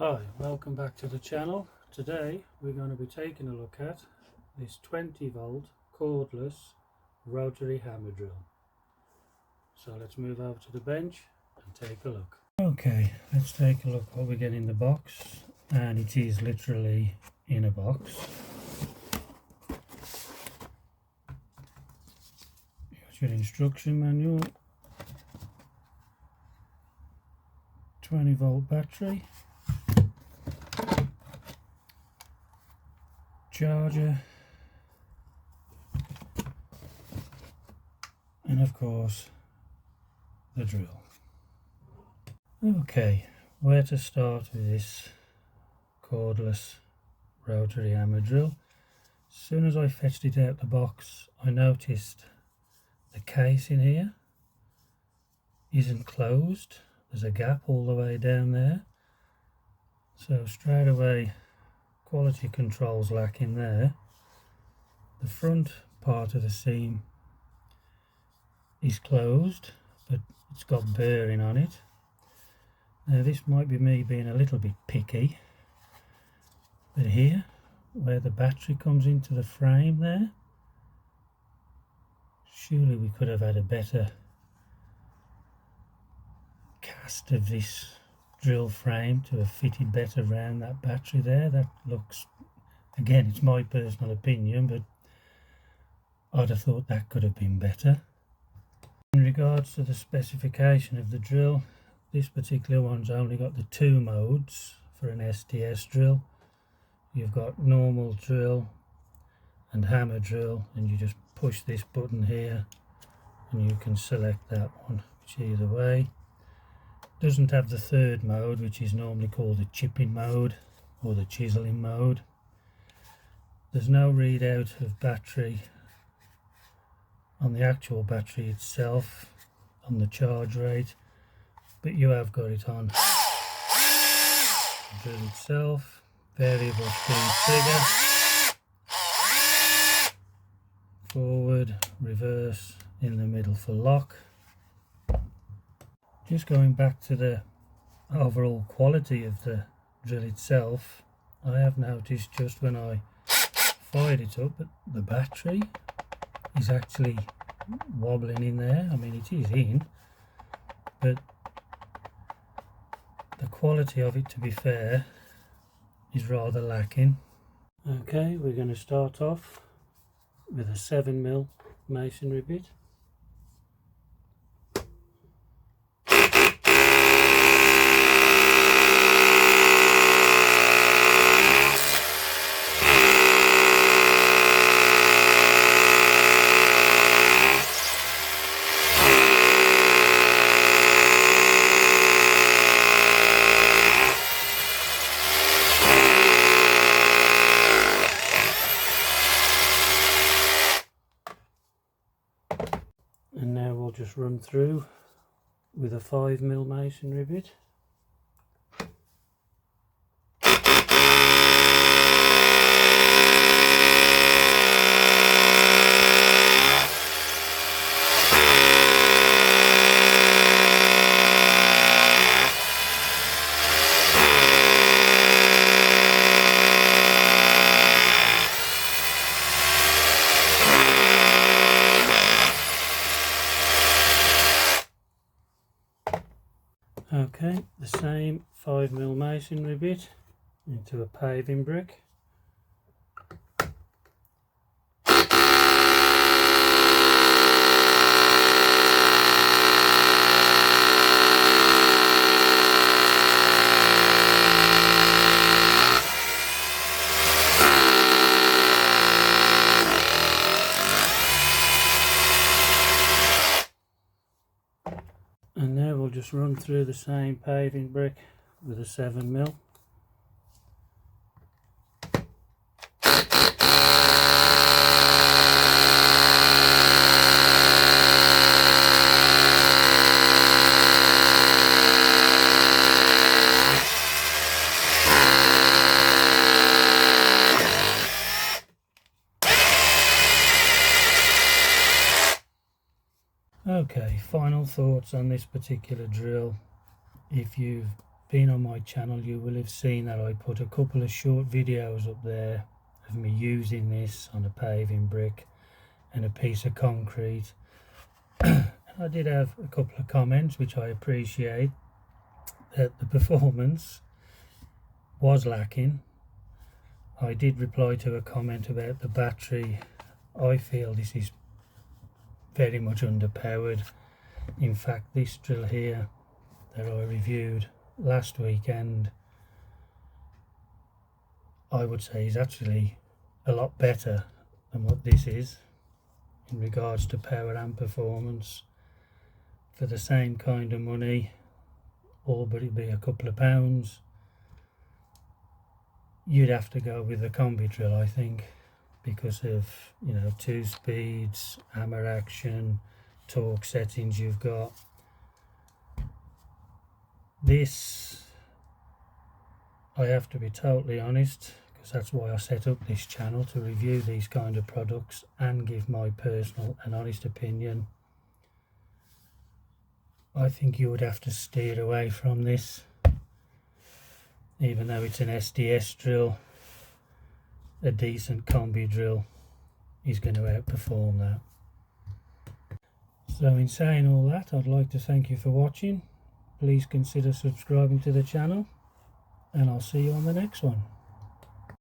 Hi, welcome back to the channel. Today we're going to be taking a look at this 20 volt cordless rotary hammer drill. So let's move over to the bench and take a look. Okay, let's take a look what we get in the box, and it is literally in a box. Here's your instruction manual, 20 volt battery, charger, and of course the drill. Okay, where to start with this cordless rotary hammer drill? As soon as I fetched it out the box, I noticed the case in here isn't closed. There's a gap all the way down there, so straight away quality control's lacking there. The front part of the seam is closed, but it's got burring on it. Now this might be me being a little bit picky, but here where the battery comes into the frame there, surely we could have had a better cast of this drill frame to have fitted better around that battery there. That looks, again, it's my personal opinion, but I'd have thought that could have been better. In regards to the specification of the drill, this particular one's only got the 2 modes for an Sds drill. You've got normal drill and hammer drill, and you just push this button here and you can select that one, which either way. Doesn't have the 3rd mode, which is normally called the chipping mode or the chiseling mode. There's no readout of battery on the actual battery itself, on the charge rate, but you have got it on the drill itself. Variable speed trigger, forward, reverse, in the middle for lock. Just going back to the overall quality of the drill itself, I have noticed just when I fired it up that the battery is actually wobbling in there. I mean, it is in, but the quality of it, to be fair, is rather lacking. Okay, we're going to start off with a 7mm masonry bit. And now we'll just run through with a 5mm masonry bit. Okay, the same 5mm masonry bit into a paving brick. And now we'll just run through the same paving brick with a 7mm. Okay, final thoughts on this particular drill. If you've been on my channel, you will have seen that I put a couple of short videos up there of me using this on a paving brick and a piece of concrete. I did have a couple of comments which I appreciate, that the performance was lacking. I did reply to a comment about the battery. I feel this is very much underpowered. In fact, this drill here that I reviewed last weekend, I would say is actually a lot better than what this is in regards to power and performance. For the same kind of money, all but it'd be a couple of pounds, you'd have to go with the combi drill, I think, because of, you know, 2 speeds, hammer action, torque settings you've got. This, I have to be totally honest, because that's why I set up this channel, to review these kind of products and give my personal and honest opinion. I think you would have to steer away from this. Even though it's an SDS drill, a decent combi drill is going to outperform that. So in saying all that, I'd like to thank you for watching. Please consider subscribing to the channel, and I'll see you on the next one.